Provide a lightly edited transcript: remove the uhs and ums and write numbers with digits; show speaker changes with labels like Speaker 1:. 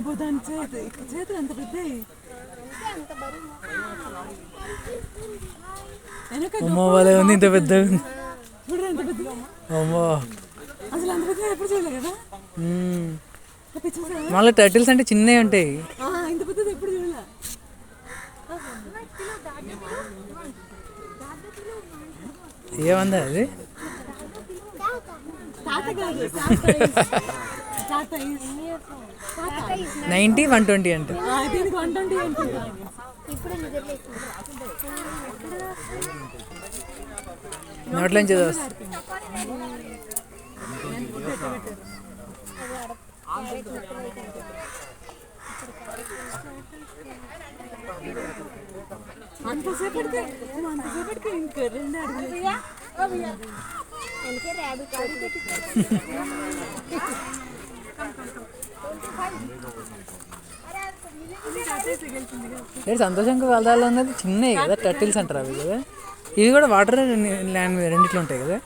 Speaker 1: అబ్బో దాని చేతులు అంత పెద్దవి.
Speaker 2: అమ్మో వాళ్ళే ఉంది ఇంత పెద్ద.
Speaker 1: చూడరా ఎంత పెద్ద.
Speaker 2: అమ్మో
Speaker 1: అసలు అంత పెద్ద ఎప్పుడు చూడలే కదా.
Speaker 2: మళ్ళీ టర్టిల్స్ అంటే చిన్నవి ఉంటాయి.
Speaker 1: ఇంత పెద్దది ఎప్పుడు చూడలే.
Speaker 2: ఏమందా అది? 90, 120 అంటే నోట్లో నుంచి
Speaker 1: అంతసేపటికి ఇంకా 2 అడుగులు.
Speaker 2: సంతోషంగా వెళ్దాలో ఉన్నది చిన్నవి కదా టర్టిల్స్ అంటారు అవి కదా. ఇవి కూడా వాటర్ ల్యాండ్ మీద రెండిట్లో ఉంటాయి కదా.